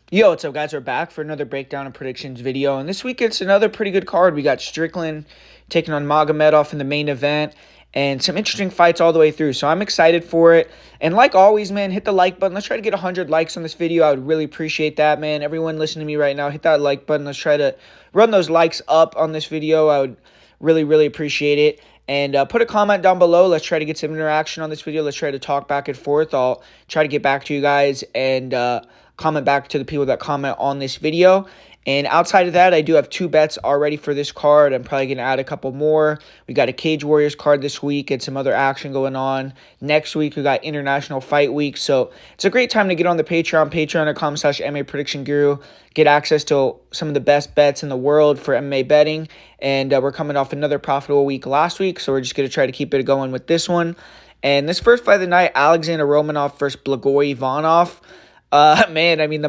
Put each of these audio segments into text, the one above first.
Yo, what's up, guys? We're back for another breakdown and predictions video. And this week, it's another pretty good card. We got Strickland taking on Magomedov in the main event, and some interesting fights all the way through. So I'm excited for it. And like always, man, hit the like button. Let's try to get 100 likes on this video. I would really appreciate that, man. Everyone listening to me right now, hit that like button. Let's try to run those likes up on this video. I would really appreciate it. And put a comment down below. Let's try to get some interaction on this video. Let's try to talk back and forth. I'll try to get back to you guys and comment back to the people that comment on this video. And outside of that, I do have 2 bets already for this card. I'm probably going to add a couple more. We got a Cage Warriors card this week and some other action going on. Next week, we got International Fight Week. So it's a great time to get on the Patreon, patreon.com/MMA PredictionGuru. Get access to some of the best bets in the world for MMA betting. And we're coming off another profitable week last week, so we're just going to try to keep it going with this one. And this first fight of the night, Alexander Romanov versus Blagoy Ivanov. Man, I mean,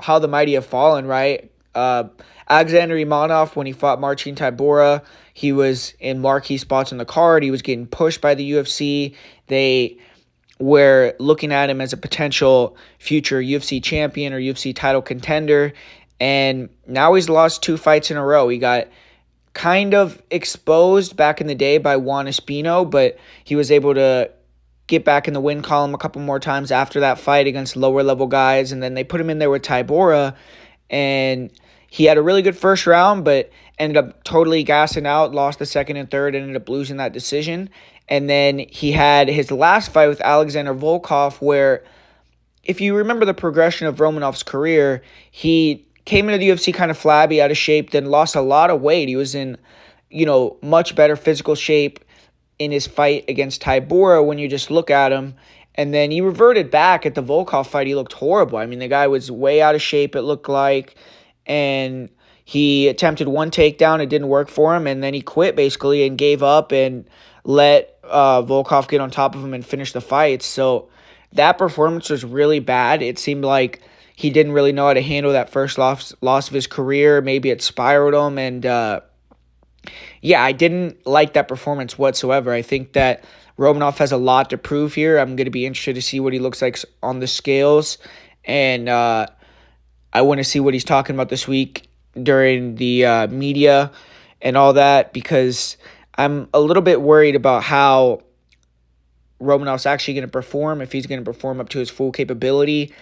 how the mighty have fallen, right? Alexander Ivanov, when he fought Marcin Tybura, he was in marquee spots on the card. He was getting pushed by the UFC. They were looking at him as a potential future UFC champion or UFC title contender. And now he's lost 2 fights in a row. He got kind of exposed back in the day by Juan Espino, but he was able to get back in the win column a couple more times after that fight against lower level guys. And then they put him in there with Tybura, and he had a really good first round, but ended up totally gassing out, lost the second and third, ended up losing that decision. And then he had his last fight with Alexander Volkov, where if you remember the progression of Romanov's career, he came into the UFC kind of flabby, out of shape, then lost a lot of weight. He was in, much better physical shape in his fight against Tybura when you just look at him. And then he reverted back at the Volkov fight. He looked horrible. I mean, the guy was way out of shape, it looked like. And he attempted one takedown. It didn't work for him. And then he quit, basically, and gave up and let Volkov get on top of him and finish the fight. So that performance was really bad. It seemed like he didn't really know how to handle that first loss of his career. Maybe it spiraled him. And, I didn't like that performance whatsoever. I think that Romanov has a lot to prove here. I'm going to be interested to see what he looks like on the scales. And I want to see what he's talking about this week during the media and all that, because I'm a little bit worried about how Romanov's actually going to perform, if he's going to perform up to his full capability.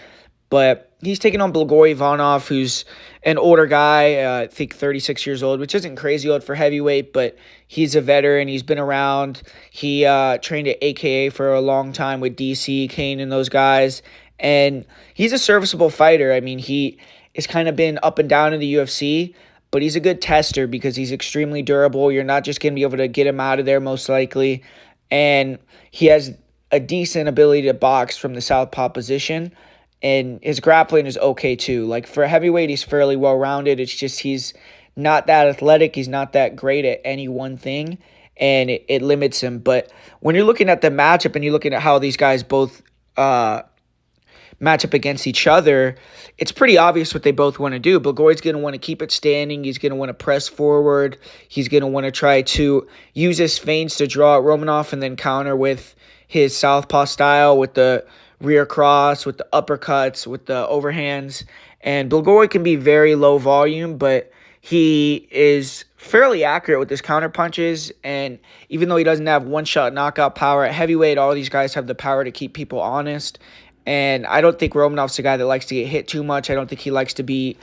But he's taking on Blagoy Ivanov, who's an older guy, I think 36 years old, which isn't crazy old for heavyweight, but he's a veteran. He's been around. He trained at AKA for a long time with DC, Kane, and those guys. And he's a serviceable fighter. I mean, he has kind of been up and down in the UFC, but he's a good tester because he's extremely durable. You're not just going to be able to get him out of there, most likely. And he has a decent ability to box from the southpaw position. And his grappling is okay, too. Like, for a heavyweight, he's fairly well-rounded. It's just he's not that athletic. He's not that great at any one thing, and it limits him. But when you're looking at the matchup and you're looking at how these guys both match up against each other, it's pretty obvious what they both want to do. Blagoy's going to want to keep it standing. He's going to want to press forward. He's going to want to try to use his feints to draw at Romanov and then counter with his southpaw style, with the rear cross, with the uppercuts, with the overhands. And Blagoy can be very low volume, but he is fairly accurate with his counter punches. And even though he doesn't have one-shot knockout power at heavyweight, all these guys have the power to keep people honest. And I don't think Romanov's a guy that likes to get hit too much. I don't think he likes to be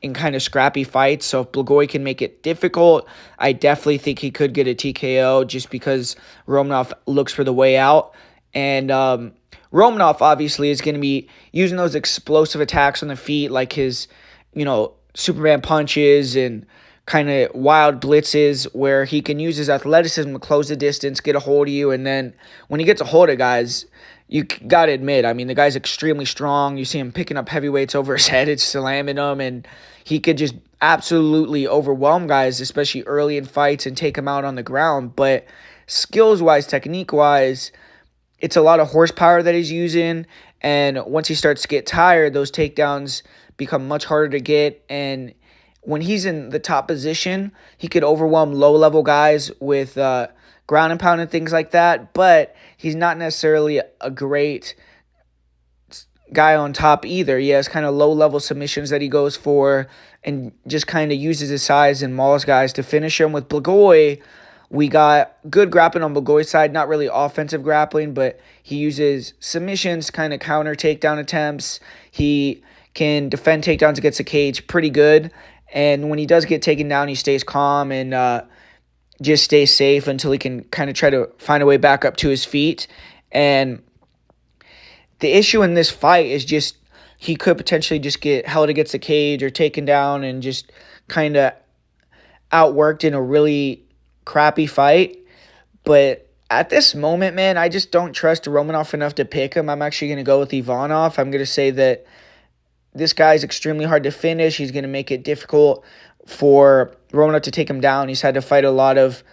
in kind of scrappy fights. So if Blagoy can make it difficult, I definitely think he could get a TKO just because Romanov looks for the way out. And Romanov obviously is going to be using those explosive attacks on the feet, like his, Superman punches and kind of wild blitzes, where he can use his athleticism to close the distance, get a hold of you, and then when he gets a hold of guys, you got to admit, I mean, the guy's extremely strong. You see him picking up heavyweights over his head, it's slamming them, and he could just absolutely overwhelm guys, especially early in fights, and take them out on the ground. But skills-wise, technique-wise, it's a lot of horsepower that he's using, and once he starts to get tired, those takedowns become much harder to get. And when he's in the top position, he could overwhelm low-level guys with ground and pound and things like that, but he's not necessarily a great guy on top either. He has kind of low-level submissions that he goes for and just kind of uses his size and mauls guys to finish him. With Blagoy, we got good grappling on Blagoy's side, not really offensive grappling, but he uses submissions, kind of counter takedown attempts. He can defend takedowns against the cage pretty good. And when he does get taken down, he stays calm and just stays safe until he can kind of try to find a way back up to his feet. And the issue in this fight is just he could potentially just get held against the cage or taken down and just kind of outworked in a really crappy fight. But at this moment, man, I just don't trust Romanov enough to pick him. I'm actually going to go with Ivanov. I'm going to say that this guy's extremely hard to finish. He's going to make it difficult for Romanov to take him down. He's had to fight a lot of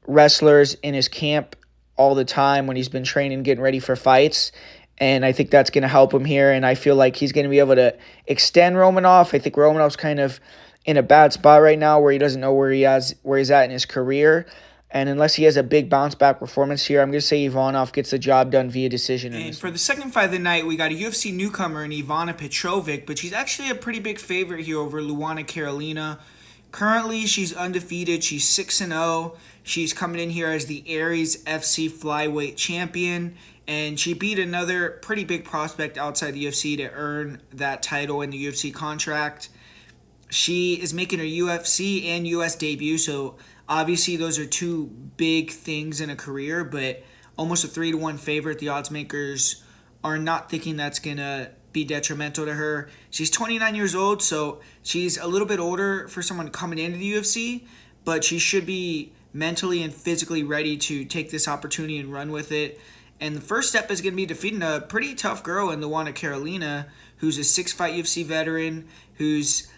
wrestlers in his camp all the time when he's been training, getting ready for fights. And I think that's going to help him here. And I feel like he's going to be able to extend Romanov. I think Romanov's kind of in a bad spot right now where he doesn't know where he's at in his career. And unless he has a big bounce-back performance here, I'm going to say Ivanov gets the job done via decision. And for the second fight of the night, we got a UFC newcomer in Ivana Petrovic, but she's actually a pretty big favorite here over Luana Carolina. Currently, she's undefeated. She's 6-0. She's coming in here as the Aries FC flyweight champion, and she beat another pretty big prospect outside the UFC to earn that title in the UFC contract. She is making her UFC and US debut, so obviously those are two big things in a career, but almost a 3-1 favorite. The odds makers are not thinking that's going to be detrimental to her. She's 29 years old, so she's a little bit older for someone coming into the UFC, but she should be mentally and physically ready to take this opportunity and run with it. And the first step is going to be defeating a pretty tough girl in Luana Carolina, who's a 6-fight UFC veteran, who's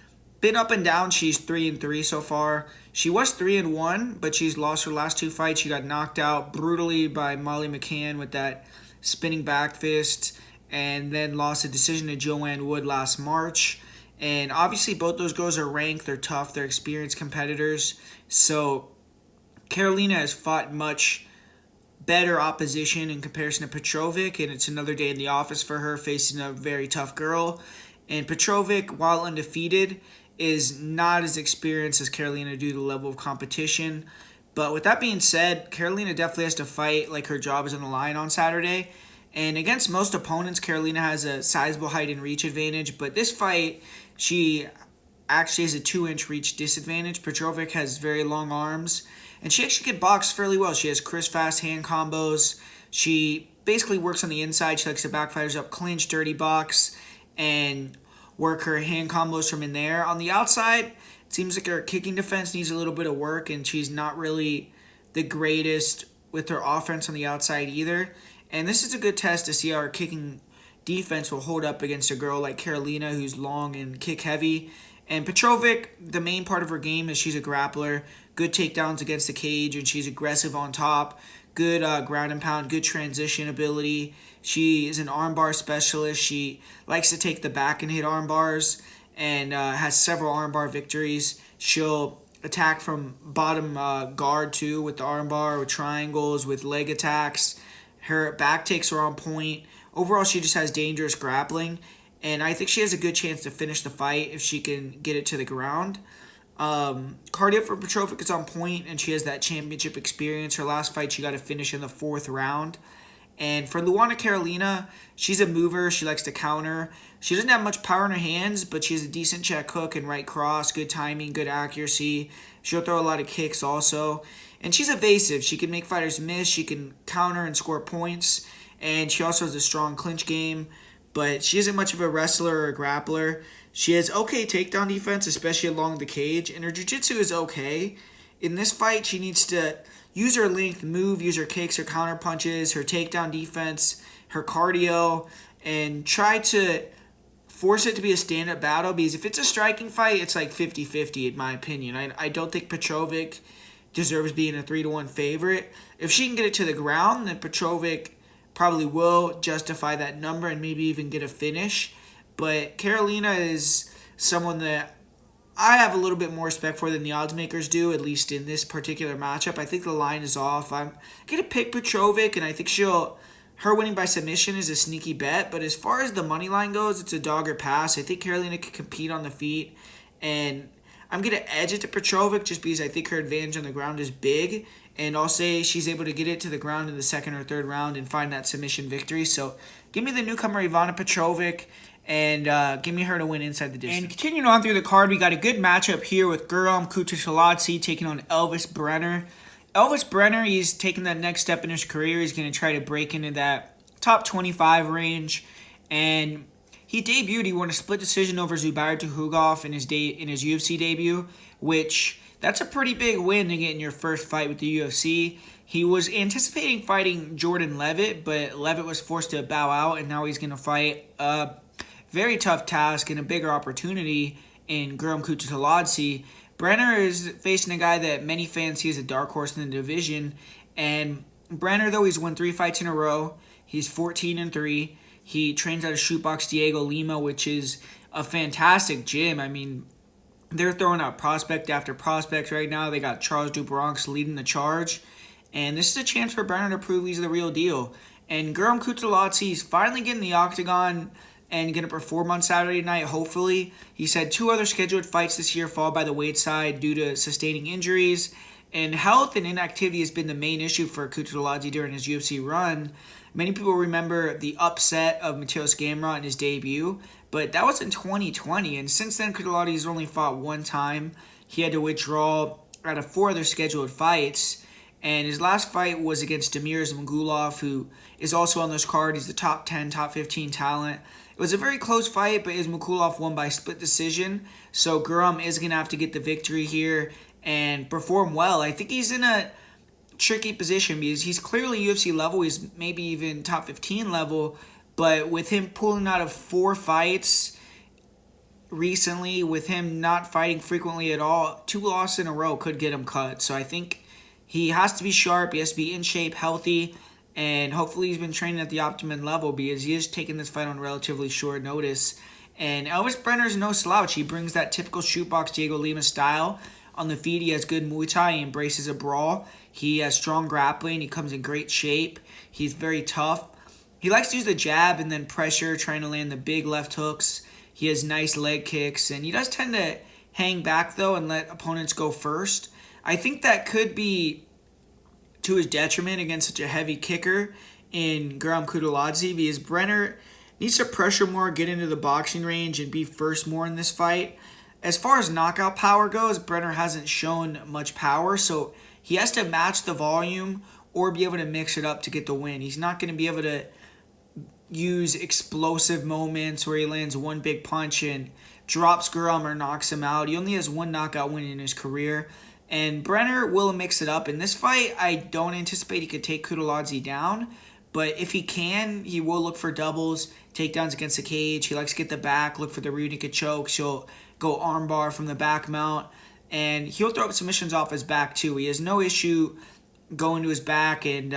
been up and down. She's 3-3 so far. She was 3-1, but she's lost her last 2 fights. She got knocked out brutally by Molly McCann with that spinning back fist, and then lost a decision to Joanne Wood last March. And obviously both those girls are ranked. They're tough. They're experienced competitors. So Carolina has fought much better opposition in comparison to Petrovic, and it's another day in the office for her facing a very tough girl. And Petrovic, while undefeated, is not as experienced as Carolina due to the level of competition. But with that being said, Carolina definitely has to fight like her job is on the line on Saturday. And against most opponents, Carolina has a sizable height and reach advantage. But this fight, she actually has a 2-inch reach disadvantage. Petrovic has very long arms, and she actually can box fairly well. She has crisp, fast hand combos. She basically works on the inside. She likes to back fighters up, clinch, dirty box, and work her hand combos from in there. On the outside, it seems like her kicking defense needs a little bit of work, and she's not really the greatest with her offense on the outside either. And this is a good test to see how her kicking defense will hold up against a girl like Carolina, who's long and kick heavy. And Petrovic, the main part of her game is she's a grappler, good takedowns against the cage, and she's aggressive on top, good ground and pound, good transition ability. She is an armbar specialist. She likes to take the back and hit armbars, and has several armbar victories. She'll attack from bottom guard too with the armbar, with triangles, with leg attacks. Her back takes are on point. Overall, she just has dangerous grappling, and I think she has a good chance to finish the fight if she can get it to the ground. Cardio for Petrovic is on point, and she has that championship experience. Her last fight, she got to finish in the 4th round. And for Luana Carolina, she's a mover. She likes to counter. She doesn't have much power in her hands, but she has a decent check hook and right cross, good timing, good accuracy. She'll throw a lot of kicks also. And she's evasive. She can make fighters miss. She can counter and score points. And she also has a strong clinch game, but she isn't much of a wrestler or a grappler. She has okay takedown defense, especially along the cage, and her jiu-jitsu is okay. In this fight, she needs to use her length, move, use her kicks, her counter punches, her takedown defense, her cardio, and try to force it to be a stand-up battle, because if it's a striking fight, it's like 50-50 in my opinion. I don't think Petrovic deserves being a 3-1 favorite. If she can get it to the ground, then Petrovic probably will justify that number and maybe even get a finish. But Carolina is someone that I have a little bit more respect for than the odds makers do, at least in this particular matchup. I think the line is off. I'm going to pick Petrovic, and I think she'll her winning by submission is a sneaky bet, but as far as the money line goes, it's a dog or pass. I think Karolina can compete on the feet, and I'm going to edge it to Petrovic just because I think her advantage on the ground is big, and I'll say she's able to get it to the ground in the second or third round and find that submission victory. So give me the newcomer Ivana Petrovic, and give me her to win inside the distance. And continuing on through the card, we got a good matchup here with Guram Kutateladze taking on Elvis Brenner. Elvis Brenner, he's taking that next step in his career. He's going to try to break into that top 25 range. And he debuted, he won a split decision over Ruziboev in his UFC debut, which that's a pretty big win to get in your first fight with the UFC. He was anticipating fighting Jordan Levitt, but Levitt was forced to bow out, and now he's going to fight a very tough task and a bigger opportunity in Guram Kutateladze. Brenner is facing a guy that many fans see as a dark horse in the division, and Brenner, though, he's won 3 fights in a row. He's 14-3. He trains out of Shootbox Diego Lima, which is a fantastic gym. I mean, they're throwing out prospect after prospect right now. They got Charles DuBronx leading the charge, and this is a chance for Brenner to prove he's the real deal. And Guram Kutateladze is finally getting the octagon and going to perform on Saturday night, hopefully. He's had 2 other scheduled fights this year fall by the wayside due to sustaining injuries, and health and inactivity has been the main issue for Kutateladze during his UFC run. Many people remember the upset of Mateus Gamrot in his debut, but that was in 2020, and since then Kutateladze has only fought 1 time. He had to withdraw out of 4 other scheduled fights, and his last fight was against Damir Ismagulov, who is also on this card. He's the top 10, top 15 talent. It was a very close fight, but Ismagulov won by split decision, so Guram is going to have to get the victory here and perform well. I think he's in a tricky position because he's clearly UFC level. He's maybe even top 15 level, but with him pulling out of 4 fights recently, with him not fighting frequently at all, 2 losses in a row could get him cut. So I think he has to be sharp, he has to be in shape, healthy, and hopefully he's been training at the optimum level because he is taking this fight on relatively short notice. And Elvis Brenner's no slouch. He brings that typical shootbox Diego Lima style. On the feet, he has good Muay Thai. He embraces a brawl. He has strong grappling. He comes in great shape. He's very tough. He likes to use the jab and then pressure, trying to land the big left hooks. He has nice leg kicks, and he does tend to hang back, though, and let opponents go first. I think that could be to his detriment against such a heavy kicker in Guram Kutateladze, because Brenner needs to pressure more, get into the boxing range, and be first more in this fight. As far as knockout power goes, Brenner hasn't shown much power, so he has to match the volume or be able to mix it up to get the win. He's not going to be able to use explosive moments where he lands 1 big punch and drops Guram or knocks him out. He only has 1 knockout win in his career. And Brenner will mix it up. In this fight, I don't anticipate he could take Kutateladze down. But if he can, he will look for doubles, takedowns against the cage. He likes to get the back, look for the rear naked chokes. He'll go armbar from the back mount. And he'll throw up submissions off his back, too. He has no issue going to his back and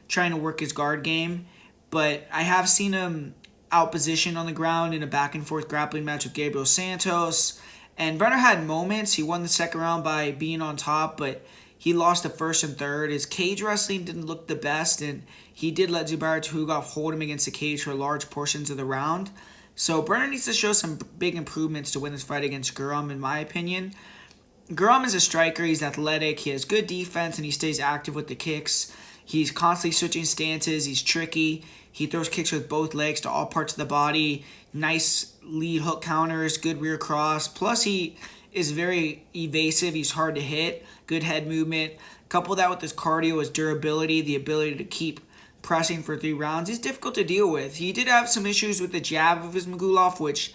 trying to work his guard game. But I have seen him outposition on the ground in a back-and-forth grappling match with Gabriel Santos. And Brenner had moments. He won the second round by being on top, but he lost the first and third. His cage wrestling didn't look the best, and he did let Ruziboev hold him against the cage for large portions of the round. So Brenner needs to show some big improvements to win this fight against Guram, in my opinion. Guram is a striker. He's athletic. He has good defense, and he stays active with the kicks. He's constantly switching stances. He's tricky. He throws kicks with both legs to all parts of the body. Nice lead hook counters, good rear cross. Plus, he is very evasive. He's hard to hit. Good head movement. Couple that with his cardio, his durability, the ability to keep pressing for 3 rounds. He's difficult to deal with. He did have some issues with the jab of his Magomedov, which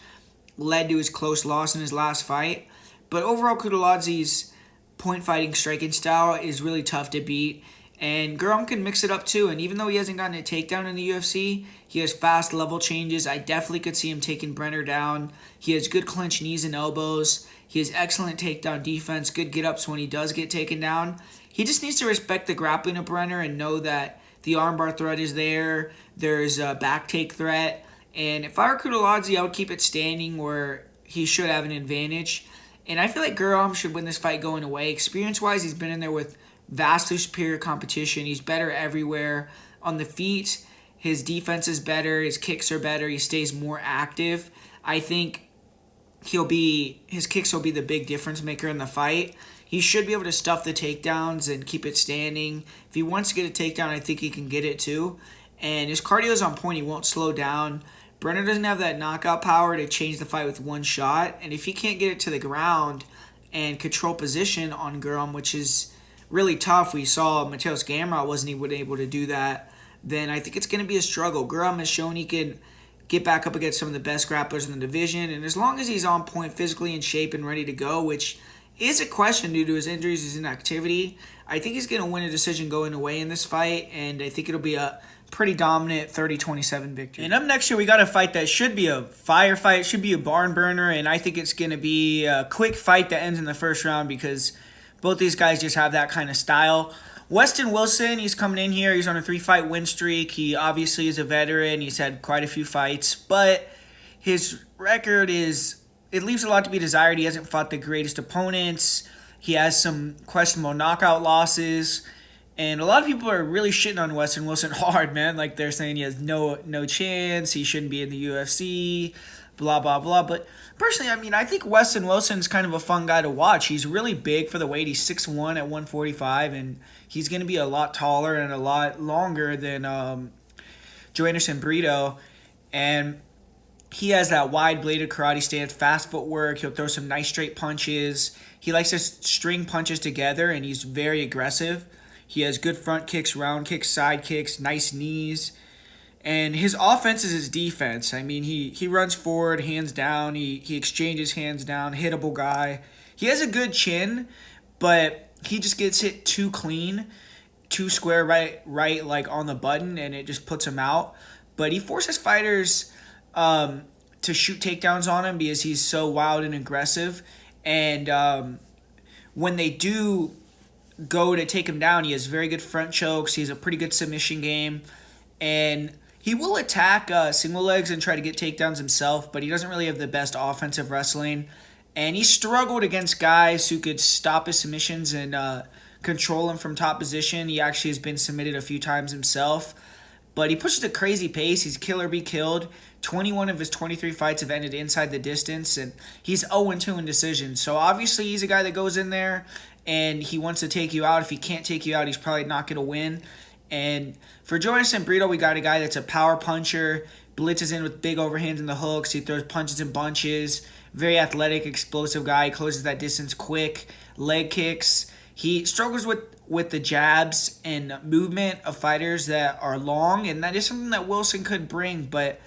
led to his close loss in his last fight. But overall, Kutateladze's point fighting striking style is really tough to beat. And Guram can mix it up too. And even though he hasn't gotten a takedown in the UFC, he has fast level changes. I definitely could see him taking Brenner down. He has good clinch knees and elbows. He has excellent takedown defense, good get-ups when he does get taken down. He just needs to respect the grappling of Brenner and know that the armbar threat is there. There's a back take threat. And if I were Kutateladze, I would keep it standing where he should have an advantage. And I feel like Guram should win this fight going away. Experience-wise, he's been in there with vastly superior competition. He's better everywhere. On the feet, His defense is better. His kicks are better. He stays more active. I think his kicks will be the big difference maker in the fight. He should be able to stuff the takedowns and keep it standing. If he wants to get a takedown, I think he can get it too. And his cardio is on point. He won't slow down. Brenner doesn't have that knockout power to change the fight with one shot. And if he can't get it to the ground and control position on Guram, which is really tough, we saw Mateusz Gamrot wasn't even able to do that, then I think it's going to be a struggle. Guram has shown he can get back up against some of the best grapplers in the division. And as long as he's on point, physically in shape and ready to go, which is a question due to his injuries, his inactivity, I think he's going to win a decision going away in this fight. And I think it'll be a pretty dominant 30-27 victory. And up next here, we got a fight that should be a fire fight, should be a barn burner, and I think it's going to be a quick fight that ends in the first round because both these guys just have that kind of style. Westin Wilson, he's coming in here. He's on a 3-fight win streak. He obviously is a veteran. He's had quite a few fights, but his record it leaves a lot to be desired. He hasn't fought the greatest opponents. He has some questionable knockout losses. And a lot of people are really shitting on Westin Wilson hard, man. Like, they're saying he has no chance, he shouldn't be in the UFC, blah, blah, blah. But personally, I mean, I think Westin Wilson's kind of a fun guy to watch. He's really big for the weight. He's 6'1" at 145, and he's going to be a lot taller and a lot longer than Joanderson Brito. And he has that wide-bladed karate stance, fast footwork. He'll throw some nice straight punches. He likes to string punches together, and he's very aggressive. He has good front kicks, round kicks, side kicks, nice knees. And his offense is his defense. I mean, he runs forward, hands down. He exchanges hands down, hittable guy. He has a good chin, but he just gets hit too clean, too square right like on the button, and it just puts him out. But he forces fighters to shoot takedowns on him because he's so wild and aggressive. And when they do go to take him down, he has very good front chokes. He has a pretty good submission game. And he will attack single legs and try to get takedowns himself, but he doesn't really have the best offensive wrestling. And he struggled against guys who could stop his submissions and control him from top position. He actually has been submitted a few times himself. But he pushes a crazy pace. He's kill or be killed. 21 of his 23 fights have ended inside the distance, and he's 0-2 in decisions. So obviously he's a guy that goes in there and he wants to take you out. If he can't take you out, he's probably not going to win. And for Joanderson Brito, we got a guy that's a power puncher, blitzes in with big overhands and the hooks. He throws punches in bunches. Very athletic, explosive guy. He closes that distance quick. Leg kicks. He struggles with the jabs and movement of fighters that are long, and that is something that Wilson could bring. But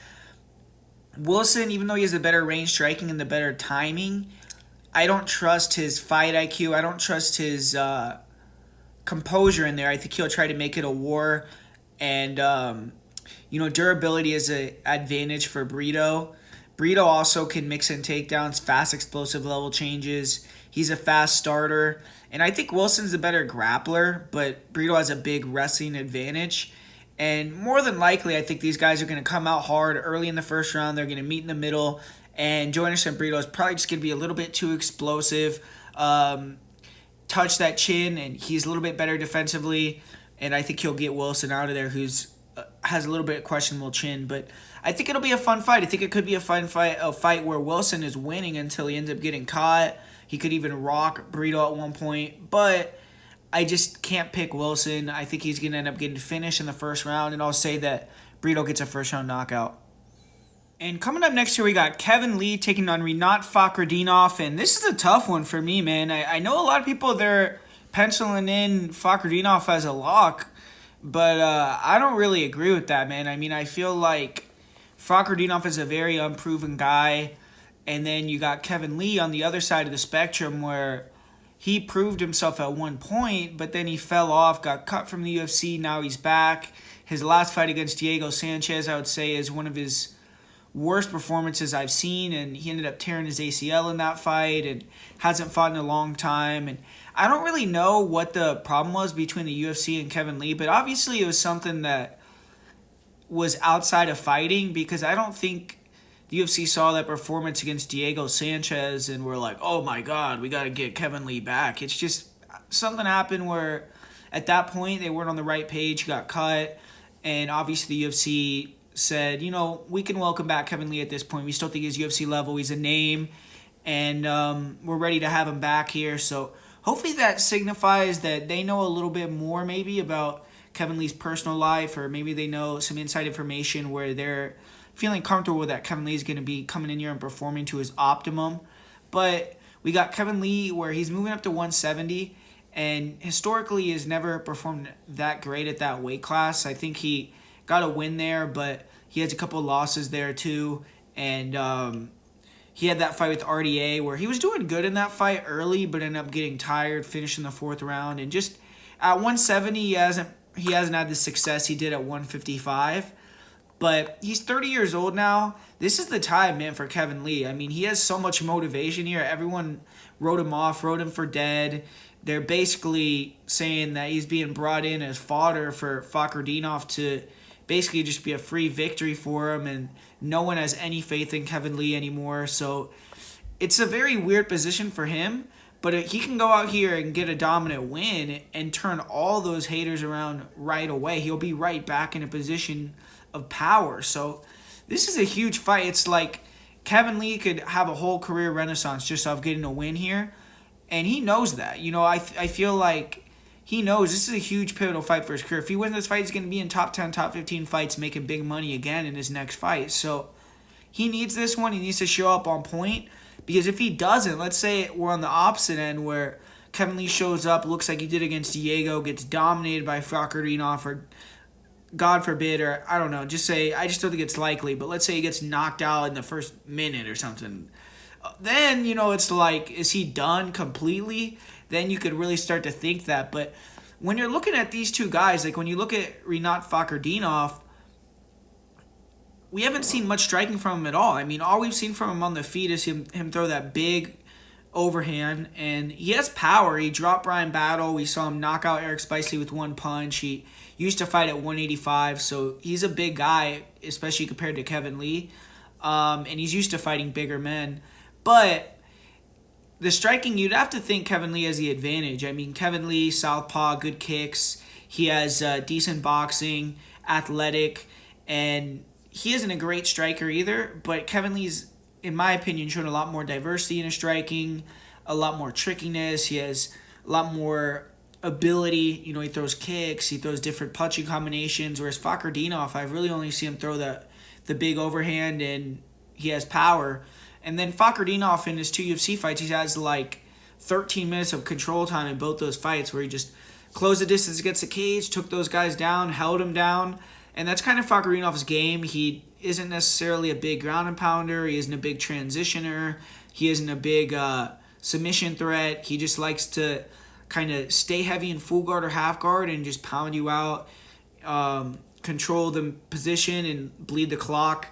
Wilson, even though he has the better range striking and the better timing, I don't trust his fight IQ. I don't trust his composure in there. I think he'll try to make it a war. And, durability is an advantage for Brito. Brito also can mix in takedowns, fast explosive level changes. He's a fast starter. And I think Wilson's the better grappler, but Brito has a big wrestling advantage. And more than likely, I think these guys are going to come out hard early in the first round. They're going to meet in the middle. And Joanderson Brito is probably just going to be a little bit too explosive. Touch that chin, and he's a little bit better defensively. And I think he'll get Wilson out of there, who's has a little bit of questionable chin. But I think it'll be a fun fight. I think it could be a fun fight, a fight where Wilson is winning until he ends up getting caught. He could even rock Brito at one point. But I just can't pick Wilson. I think he's going to end up getting finished in the first round. And I'll say that Brito gets a first-round knockout. And coming up next here, we got Kevin Lee taking on Rinat Fakhretdinov. And this is a tough one for me, man. I know a lot of people, they're penciling in Fakhretdinov as a lock. But I don't really agree with that, man. I mean, I feel like Fakhretdinov is a very unproven guy. And then you got Kevin Lee on the other side of the spectrum where he proved himself at one point, but then he fell off, got cut from the UFC, now he's back. His last fight against Diego Sanchez, I would say, is one of his worst performances I've seen, and he ended up tearing his ACL in that fight and hasn't fought in a long time. And I don't really know what the problem was between the UFC and Kevin Lee, but obviously it was something that was outside of fighting, because I don't think the UFC saw that performance against Diego Sanchez and were like, oh my God, we got to get Kevin Lee back. It's just something happened where at that point they weren't on the right page, got cut, And obviously the UFC said, we can welcome back Kevin Lee at this point. We still think he's UFC level. He's a name, and we're ready to have him back here. So hopefully that signifies that they know a little bit more maybe about Kevin Lee's personal life, or maybe they know some inside information where they're feeling comfortable that Kevin Lee is going to be coming in here and performing to his optimum. But we got Kevin Lee where he's moving up to 170, and historically has never performed that great at that weight class. I think he got a win there, but he has a couple of losses there too. And he had that fight with RDA where he was doing good in that fight early, but ended up getting tired, finishing the fourth round. And just at 170, he hasn't had the success he did at 155. But he's 30 years old now. This is the time, man, for Kevin Lee. I mean, he has so much motivation here. Everyone wrote him off, wrote him for dead. They're basically saying that he's being brought in as fodder for Fakhretdinov to basically just be a free victory for him, and no one has any faith in Kevin Lee anymore. So it's a very weird position for him, but he can go out here and get a dominant win and turn all those haters around right away. He'll be right back in a position of power. So this is a huge fight. It's like Kevin Lee could have a whole career renaissance just off getting a win here, and he knows that. I feel like he knows this is a huge pivotal fight for his career. If he wins this fight, he's going to be in top 10, top 15 fights, making big money again in his next fight. So he needs this one. He needs to show up on point, because if he doesn't, let's say we're on the opposite end where Kevin Lee shows up, looks like he did against Diego, gets dominated by Fakhretdinov, or God forbid, or I don't know, I just don't think it's likely, but let's say he gets knocked out in the first minute or something. Then, it's like, is he done completely? Then you could really start to think that. But when you're looking at these two guys, like when you look at Rinat Fakhretdinov, we haven't seen much striking from him at all. I mean, all we've seen from him on the feet is him throw that big overhand, and he has power. He dropped Brian Battle. We saw him knock out Eric Spicely with one punch. He used to fight at 185, so he's a big guy, especially compared to Kevin Lee, and he's used to fighting bigger men. But the striking, you'd have to think Kevin Lee has the advantage. I mean, Kevin Lee, southpaw, good kicks. He has decent boxing, athletic, and he isn't a great striker either. But Kevin Lee's, in my opinion, shown a lot more diversity in his striking, a lot more trickiness. He has a lot more ability. He throws kicks, he throws different punching combinations. Whereas Fakhretdinov, I've really only seen him throw the big overhand, and he has power. And then Fakhretdinov in his two UFC fights, he has like 13 minutes of control time in both those fights where he just closed the distance against the cage, took those guys down, held them down. And that's kind of Fakhretdinov's game. He isn't necessarily a big ground and pounder. He isn't a big transitioner. He isn't a big submission threat. He just likes to kind of stay heavy in full guard or half guard and just pound you out, control the position and bleed the clock.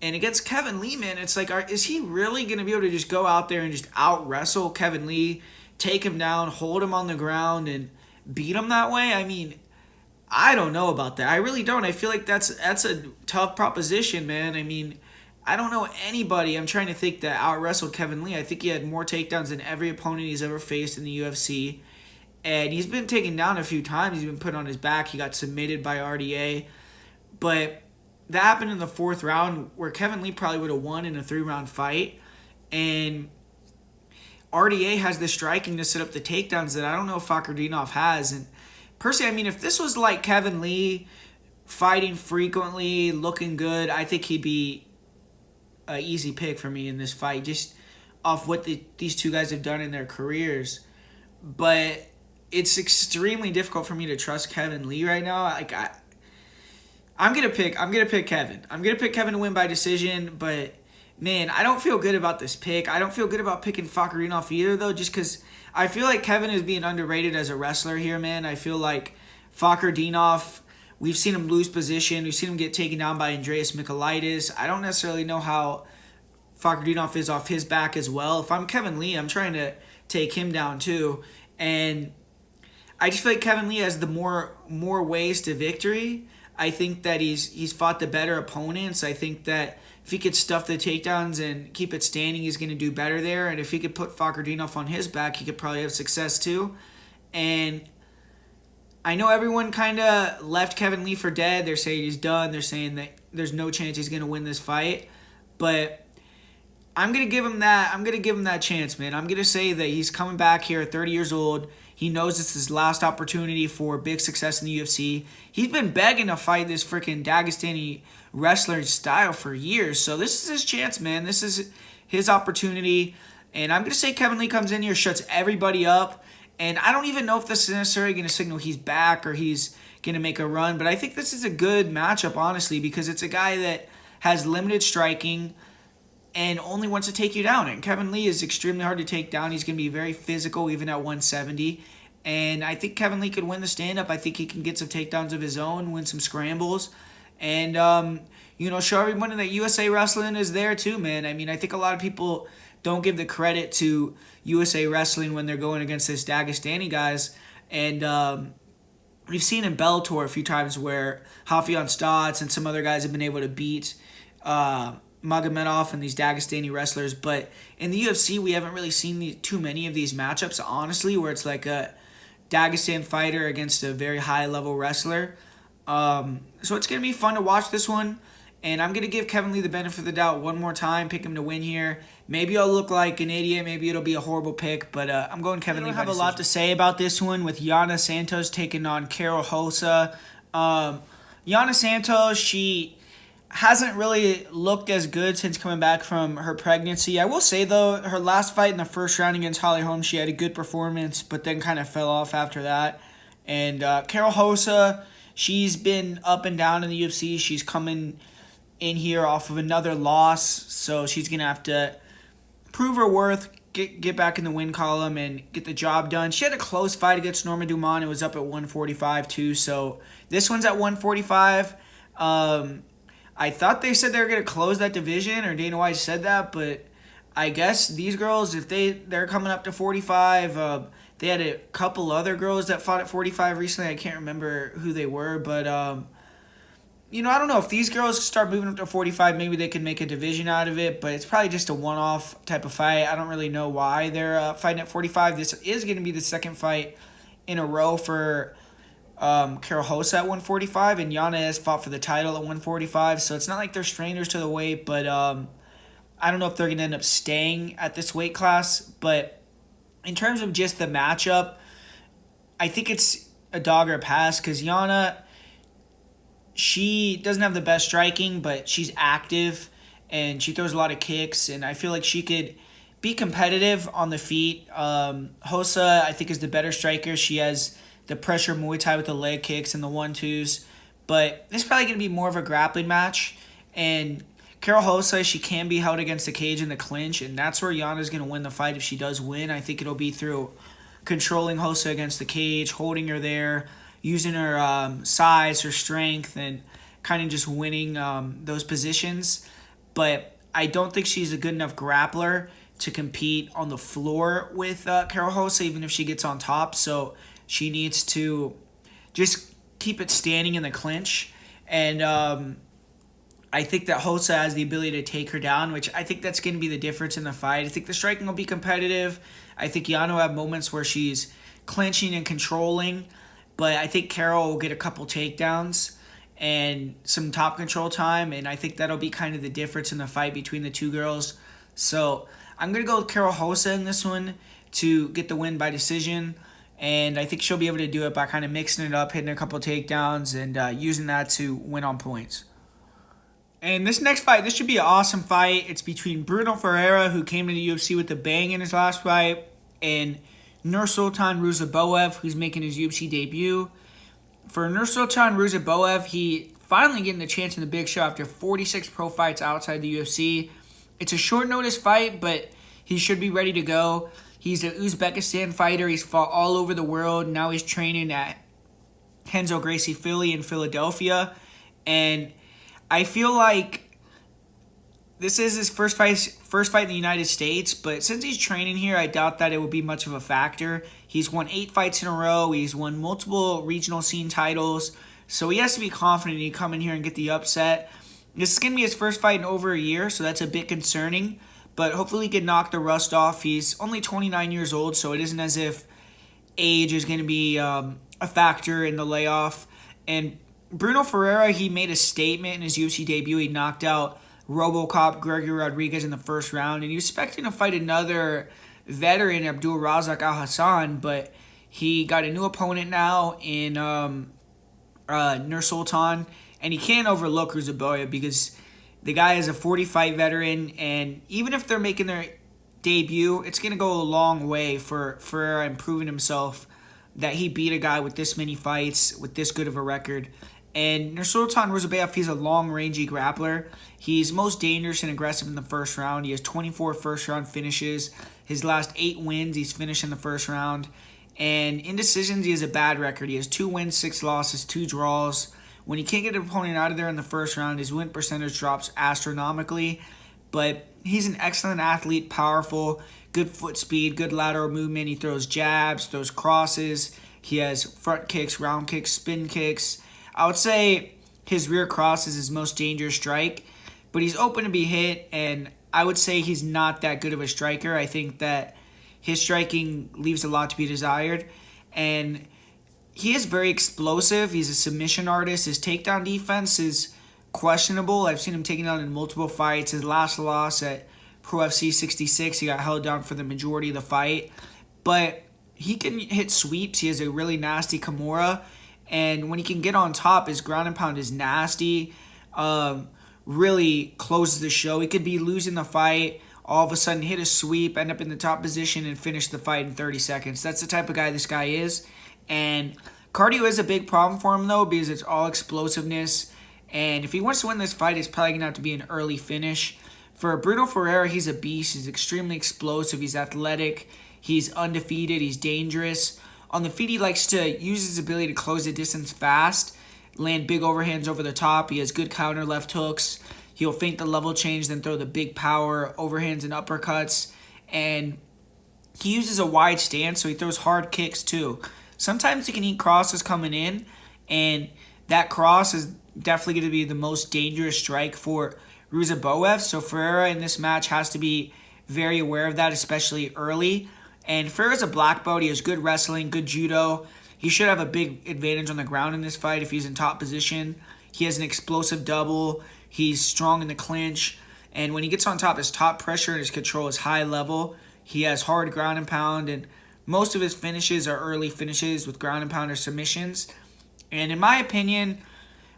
And against Kevin Lee, man, it's like, is he really going to be able to just go out there and just out-wrestle Kevin Lee, take him down, hold him on the ground, and beat him that way? I mean, I don't know about that. I really don't. I feel like that's a tough proposition, man. I mean, I don't know anybody, I'm trying to think, that out-wrestled Kevin Lee. I think he had more takedowns than every opponent he's ever faced in the UFC. And he's been taken down a few times. He's been put on his back. He got submitted by RDA. But that happened in the fourth round where Kevin Lee probably would have won in a 3-round fight. And RDA has the striking to set up the takedowns that I don't know if Fakhretdinov has. And personally, I mean, if this was like Kevin Lee fighting frequently, looking good, I think he'd be an easy pick for me in this fight, just off what these two guys have done in their careers. But it's extremely difficult for me to trust Kevin Lee right now. Like, I'm gonna pick Kevin. I'm gonna pick Kevin to win by decision, but man, I don't feel good about this pick. I don't feel good about picking Fakhretdinov either, though, just because I feel like Kevin is being underrated as a wrestler here, man. I feel like Fakhretdinov, we've seen him lose position. We've seen him get taken down by Andreas Michailidis. I don't necessarily know how Fakhretdinov is off his back as well. If I'm Kevin Lee, I'm trying to take him down too. And I just feel like Kevin Lee has the more ways to victory. I think that he's fought the better opponents. I think that if he could stuff the takedowns and keep it standing, he's going to do better there. And if he could put Fakhretdinov on his back, he could probably have success too. And I know everyone kind of left Kevin Lee for dead. They're saying he's done. They're saying that there's no chance he's going to win this fight. But I'm going to give him that. I'm going to give him that chance, man. I'm going to say that he's coming back here at 30 years old. He knows it's his last opportunity for big success in the UFC. He's been begging to fight this freaking Dagestani wrestler style for years. So this is his chance, man. This is his opportunity. And I'm going to say Kevin Lee comes in here, shuts everybody up. And I don't even know if this is necessarily going to signal he's back or he's going to make a run. But I think this is a good matchup, honestly, because it's a guy that has limited striking and only wants to take you down. And Kevin Lee is extremely hard to take down. He's going to be very physical, even at 170. And I think Kevin Lee could win the stand-up. I think he can get some takedowns of his own, win some scrambles. And, show everyone that USA Wrestling is there too, man. I mean, I think a lot of people don't give the credit to USA Wrestling when they're going against this Dagestani guys. And we've seen in Bellator a few times where Rafion Stotts and some other guys have been able to beat Magomedov and these Dagestani wrestlers. But in the UFC, we haven't really seen too many of these matchups, honestly, where it's like a Dagestan fighter against a very high-level wrestler. So it's going to be fun to watch this one. And I'm going to give Kevin Lee the benefit of the doubt one more time, pick him to win here. Maybe I'll look like an idiot. Maybe it'll be a horrible pick. But I'm going Kevin Lee. I have a lot to say about this one with Yana Santos taking on Karol Rosa. Yana Santos, she hasn't really looked as good since coming back from her pregnancy. I will say, though, her last fight in the first round against Holly Holm, she had a good performance, but then kind of fell off after that. And Karol Rosa, she's been up and down in the UFC. She's coming in here off of another loss, so she's going to have to prove her worth, get back in the win column, and get the job done. She had a close fight against Norma Dumont. It was up at 145, too, so this one's at 145. I thought they said they were going to close that division, or Dana White said that, but I guess these girls, if they're coming up to 45, they had a couple other girls that fought at 45 recently. I can't remember who they were, but I don't know. If these girls start moving up to 45, maybe they can make a division out of it, but it's probably just a one-off type of fight. I don't really know why they're fighting at 45. This is going to be the second fight in a row for Karol Rosa at 145, and Yana has fought for the title at 145, so it's not like they're strangers to the weight, but I don't know if they're going to end up staying at this weight class. But in terms of just the matchup, I think it's a dog or a pass because Yana, she doesn't have the best striking, but she's active and she throws a lot of kicks, and I feel like she could be competitive on the feet. Rosa, I think, is the better striker. She has the pressure Muay Thai with the leg kicks and the 1-2s, but this is probably going to be more of a grappling match. And Karol Rosa, she can be held against the cage in the clinch, and that's where Yana's going to win the fight if she does win. I think it'll be through controlling Rosa against the cage, holding her there, using her size, her strength, and kind of just winning those positions. But I don't think she's a good enough grappler to compete on the floor with Karol Rosa, even if she gets on top. So she needs to just keep it standing in the clinch. And I think that Rosa has the ability to take her down, which I think that's going to be the difference in the fight. I think the striking will be competitive. I think Yana will have moments where she's clinching and controlling, but I think Karol will get a couple takedowns and some top control time, and I think that'll be kind of the difference in the fight between the two girls. So I'm going to go with Karol Rosa in this one to get the win by decision, and I think she'll be able to do it by kind of mixing it up, hitting a couple takedowns, and using that to win on points. And this next fight, this should be an awesome fight. It's between Bruno Ferreira, who came to the UFC with a bang in his last fight, and Nursulton Ruziboev, who's making his UFC debut. For Nursulton Ruziboev, he finally getting a chance in the big show after 46 pro fights outside the UFC. It's a short notice fight, but he should be ready to go. He's an Uzbekistan fighter. He's fought all over the world. Now he's training at Renzo Gracie Philly in Philadelphia. And I feel like this is his first fight in the United States, but since he's training here, I doubt that it would be much of a factor. He's won 8 fights in a row. He's won multiple regional scene titles, so he has to be confident he can come in here and get the upset. This is going to be his first fight in over a year, so that's a bit concerning, but hopefully he can knock the rust off. He's only 29 years old, so it isn't as if age is going to be a factor in the layoff. And Bruno Ferreira, he made a statement in his UFC debut. He knocked out RoboCop Gregory Rodriguez in the first round, and he was expecting to fight another veteran, Abdul Razak Al Hassan, but he got a new opponent now in Nursulton, and he can't overlook Ruziboev because the guy is a 40-fight veteran, and even if they're making their debut, it's going to go a long way for Ferreira improving himself that he beat a guy with this many fights, with this good of a record. And Nursulton Ruziboev, he's a long-rangey grappler. He's most dangerous and aggressive in the first round. He has 24 first-round finishes. His last 8 wins, he's finished in the first round. And in decisions, he has a bad record. He has 2 wins, 6 losses, 2 draws. When he can't get an opponent out of there in the first round, his win percentage drops astronomically. But he's an excellent athlete, powerful, good foot speed, good lateral movement. He throws jabs, throws crosses. He has front kicks, round kicks, spin kicks. I would say his rear cross is his most dangerous strike, but he's open to be hit, and I would say he's not that good of a striker. I think that his striking leaves a lot to be desired, and he is very explosive. He's a submission artist. His takedown defense is questionable. I've seen him taken down in multiple fights. His last loss at Pro FC 66, he got held down for the majority of the fight, but he can hit sweeps. He has a really nasty Kimura. And when he can get on top, his ground and pound is nasty. Really closes the show. He could be losing the fight, all of a sudden hit a sweep, end up in the top position, and finish the fight in 30 seconds. That's the type of guy this guy is. And cardio is a big problem for him, though, because it's all explosiveness. And if he wants to win this fight, it's probably going to have to be an early finish. For Bruno Ferreira, he's a beast. He's extremely explosive. He's athletic. He's undefeated. He's dangerous. On the feet, he likes to use his ability to close the distance fast, land big overhands over the top. He has good counter left hooks. He'll feint the level change, then throw the big power overhands and uppercuts. And he uses a wide stance, so he throws hard kicks too. Sometimes he can eat crosses coming in, and that cross is definitely going to be the most dangerous strike for Ruziboev. So Ferreira in this match has to be very aware of that, especially early. And Ferreira's a black belt. He has good wrestling, good judo. He should have a big advantage on the ground in this fight if he's in top position. He has an explosive double. He's strong in the clinch. And when he gets on top, his top pressure and his control is high level. He has hard ground and pound, and most of his finishes are early finishes with ground and pound or submissions. And in my opinion,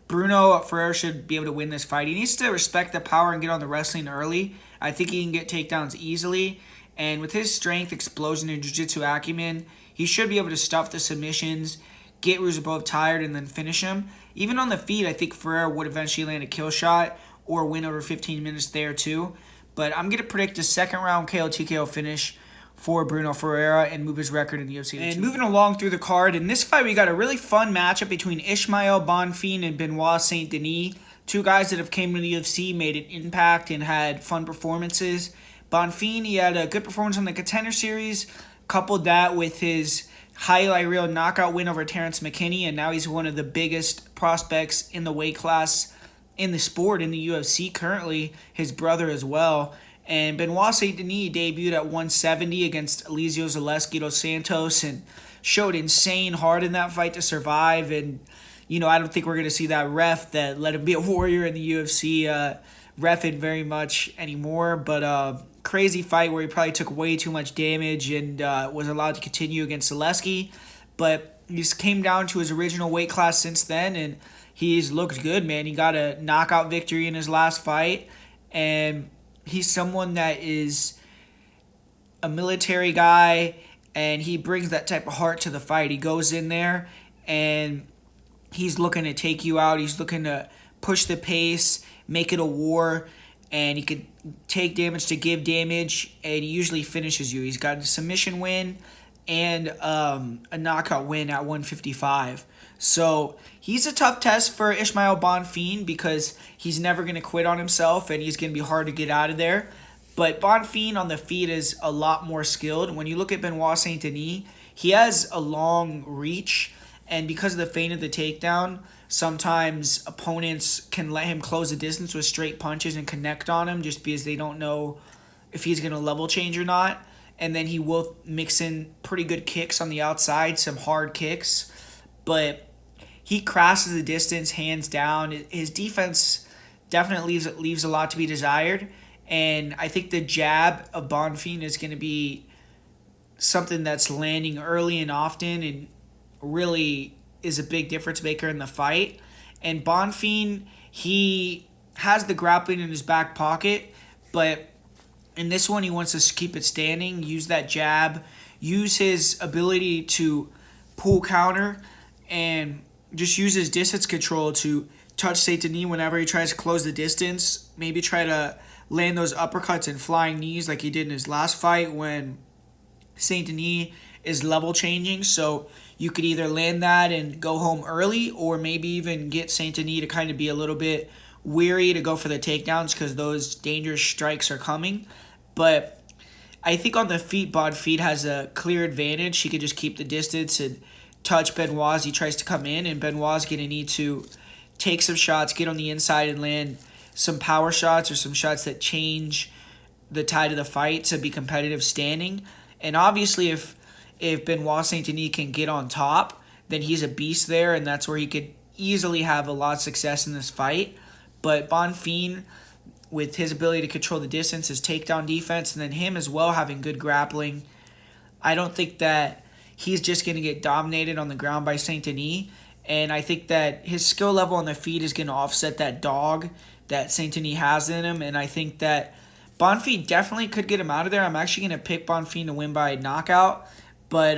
Bruno Ferreira should be able to win this fight. He needs to respect the power and get on the wrestling early. I think he can get takedowns easily. And with his strength, explosion, and jiu-jitsu acumen, he should be able to stuff the submissions, get Ruziboev tired, and then finish him. Even on the feet, I think Ferreira would eventually land a kill shot or win over 15 minutes there too. But I'm going to predict a second-round KO-TKO finish for Bruno Ferreira and move his record in the UFC. And moving along through the card, in this fight, we got a really fun matchup between Ismael Bonfim and Benoit Saint-Denis. 2 guys that have came to the UFC, made an impact, and had fun performances. Bonfim, he had a good performance on the Contender Series, coupled that with his highlight reel knockout win over Terrence McKinney, and now he's one of the biggest prospects in the weight class in the sport in the UFC currently, his brother as well. And Benoit Saint-Denis debuted at 170 against Eliseo Zaleski dos Santos and showed insane heart in that fight to survive. And, I don't think we're going to see that ref that let him be a warrior in the UFC ref it very much anymore. But crazy fight where he probably took way too much damage and was allowed to continue against Zaleski. But he just came down to his original weight class since then, and he's looked good, man. He got a knockout victory in his last fight, and he's someone that is a military guy, and he brings that type of heart to the fight. He goes in there, and he's looking to take you out. He's looking to push the pace, make it a war, and he could take damage to give damage, and he usually finishes you. He's got a submission win and a knockout win at 155. So he's a tough test for Ismael Bonfim because he's never going to quit on himself, and he's going to be hard to get out of there. But Bonfim on the feet is a lot more skilled. When you look at Benoit Saint-Denis, he has a long reach, and because of the feint of the takedown, sometimes opponents can let him close the distance with straight punches and connect on him just because they don't know if he's going to level change or not. And then he will mix in pretty good kicks on the outside, some hard kicks. but he crosses the distance hands down. His defense definitely leaves a lot to be desired, and I think the jab of Bonfim is going to be something that's landing early and often and really is a big difference maker in the fight. And Bonfim, he has the grappling in his back pocket, but in this one he wants to keep it standing, use that jab, use his ability to pull counter, and just use his distance control to touch Saint-Denis whenever he tries to close the distance. Maybe try to land those uppercuts and flying knees like he did in his last fight when Saint-Denis is level changing. So you could either land that and go home early, or maybe even get Saint-Denis to kind of be a little bit weary to go for the takedowns because those dangerous strikes are coming. But I think on the feet, Bonfim has a clear advantage. He could just keep the distance and touch Benoit as he tries to come in, and Benoit's going to need to take some shots, get on the inside, and land some power shots or some shots that change the tide of the fight to be competitive standing. And obviously, if Benoit Saint-Denis can get on top, then he's a beast there, and that's where he could easily have a lot of success in this fight. But Bonfim, with his ability to control the distance, his takedown defense, and then him as well having good grappling, I don't think that he's just going to get dominated on the ground by Saint-Denis. And I think that his skill level on the feet is going to offset that dog that Saint-Denis has in him. And I think that Bonfim definitely could get him out of there. I'm actually going to pick Bonfim to win by knockout. But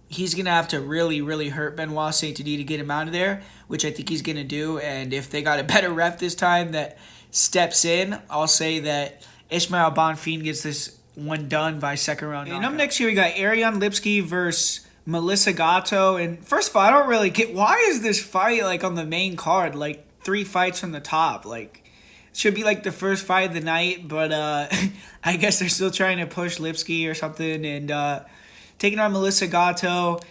he's going to have to really, really hurt Benoit Saint-Denis to get him out of there, which I think he's going to do. And if they got a better ref this time that steps in, I'll say that Ismael Bonfim gets this one done by second round knockout. And up next here, we got Ariane Lipski versus Melissa Gatto. And first of all, I don't really get, why is this fight like on the main card, like 3 fights from the top? Like, it should be like the first fight of the night, but I guess they're still trying to push Lipski or something. And taking on Melissa Gatto.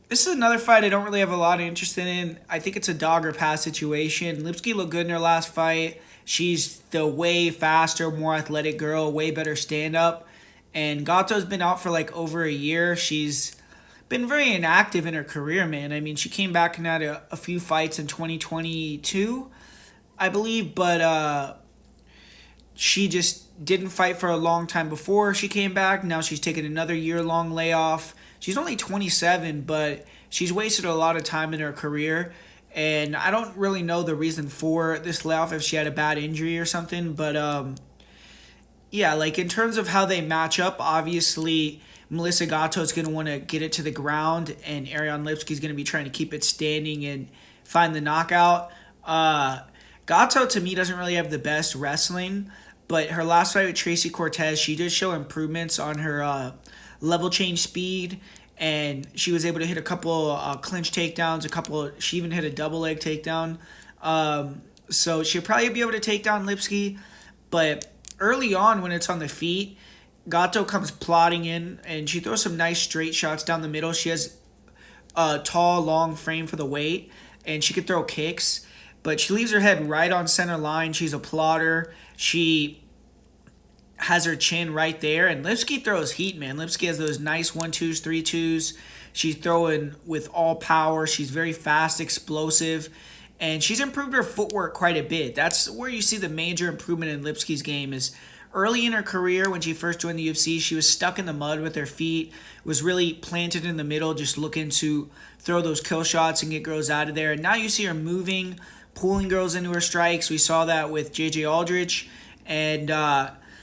This is another fight I don't really have a lot of interest in. I think it's a dog or pass situation. Lipski looked good in her last fight. She's the way faster, more athletic girl, way better stand-up. And Gatto's been out for like over a year. She's been very inactive in her career, man. I mean, she came back and had a few fights in 2022, I believe, but she just didn't fight for a long time before she came back. Now she's taken another year-long layoff. She's only 27, but she's wasted a lot of time in her career. And I don't really know the reason for this layoff, if she had a bad injury or something. But, yeah, like in terms of how they match up, obviously Melissa Gatto is going to want to get it to the ground, and Ariane Lipski is going to be trying to keep it standing and find the knockout. Gatto, to me, doesn't really have the best wrestling, but her last fight with Tracy Cortez, she did show improvements on her level change speed, and she was able to hit a couple clinch takedowns, she even hit a double leg takedown. So she'll probably be able to take down Lipski, but early on when it's on the feet, Gatto comes plodding in, and she throws some nice straight shots down the middle. She has a tall, long frame for the weight, and she can throw kicks, but she leaves her head right on center line. She's a plotter. She has her chin right there, and Lipski throws heat, man. Lipski has those nice 1-2s, 3-2s. She's throwing with all power. She's very fast, explosive, and she's improved her footwork quite a bit. That's where you see the major improvement in Lipski's game is early in her career when she first joined the UFC, she was stuck in the mud with her feet, was really planted in the middle, just looking to throw those kill shots and get girls out of there. And now you see her moving, pulling girls into her strikes. We saw that with J.J. Aldrich, and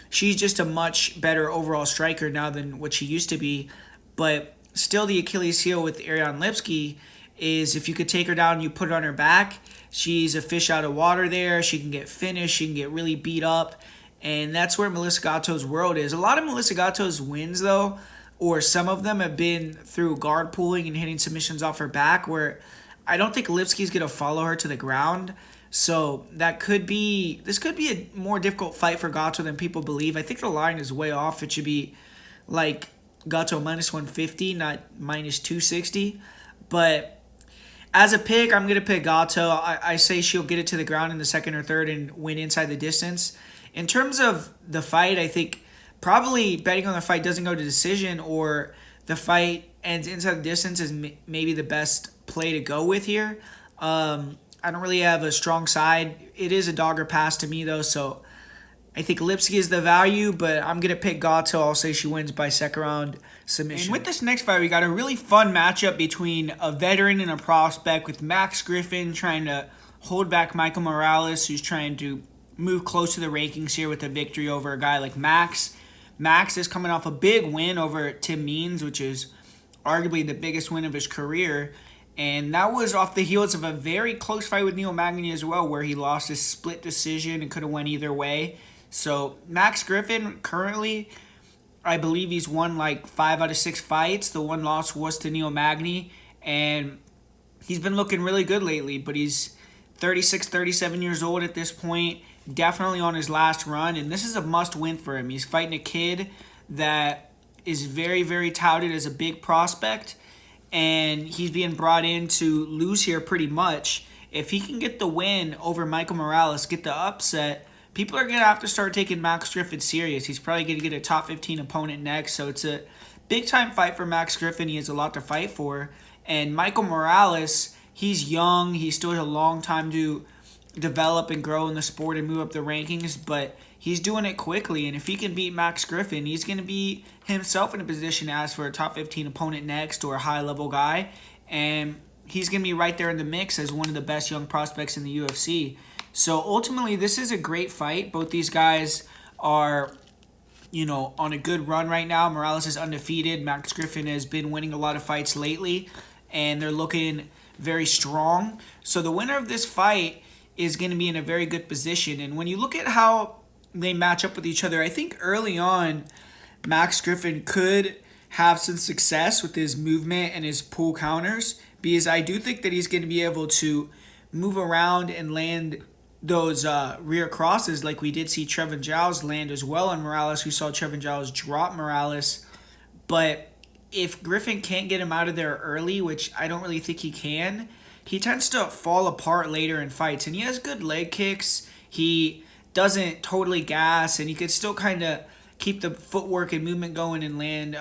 she's just a much better overall striker now than what she used to be. But still, the Achilles heel with Ariane Lipski is if you could take her down, you put her on her back, she's a fish out of water there. She can get finished. She can get really beat up. And that's where Melissa Gatto's world is. A lot of Melissa Gatto's wins, though, or some of them have been through guard pulling and hitting submissions off her back, where I don't think Lipski's going to follow her to the ground. So this could be a more difficult fight for Gatto than people believe. I think the line is way off. It should be like Gatto minus 150, not minus 260. But as a pick, I'm going to pick Gatto. I say she'll get it to the ground in the second or third and win inside the distance. In terms of the fight, I think probably betting on the fight doesn't go to decision, or the fight and inside the distance is maybe the best play to go with here. I don't really have a strong side. It is a dog or pass to me, though, so I think Lipski is the value, but I'm going to pick Gatto. I'll say she wins by second round submission. And with this next fight, we got a really fun matchup between a veteran and a prospect, with Max Griffin trying to hold back Michael Morales, who's trying to move close to the rankings here with a victory over a guy like Max. Max is coming off a big win over Tim Means, which is arguably the biggest win of his career. And that was off the heels of a very close fight with Neil Magny as well, where he lost a split decision and could have went either way. So Max Griffin, currently, I believe he's won like 5 out of 6 fights. The one loss was to Neil Magny, and he's been looking really good lately. But he's 36, 37 years old at this point, definitely on his last run, and this is a must-win for him. He's fighting a kid that is very, very touted as a big prospect, and he's being brought in to lose here pretty much. If he can get the win over Michael Morales, get the upset, people are going to have to start taking Max Griffin serious. He's probably going to get a top 15 opponent next, so it's a big-time fight for Max Griffin. He has a lot to fight for. And Michael Morales, he's young. He still has a long time to develop and grow in the sport and move up the rankings, but he's doing it quickly. And if he can beat Max Griffin, he's going to be himself in a position to ask for a top 15 opponent next, or a high-level guy. And he's going to be right there in the mix as one of the best young prospects in the UFC. So ultimately, this is a great fight. Both these guys are, on a good run right now. Morales is undefeated. Max Griffin has been winning a lot of fights lately, and they're looking very strong. So the winner of this fight is going to be in a very good position. And when you look at how they match up with each other, I think early on, Max Griffin could have some success with his movement and his pull counters, because I do think that he's going to be able to move around and land those rear crosses like we did see Trevin Giles land as well on Morales. We saw Trevin Giles drop Morales. But if Griffin can't get him out of there early, which I don't really think he can, he tends to fall apart later in fights. And he has good leg kicks. He doesn't totally gas, and he could still kind of keep the footwork and movement going and land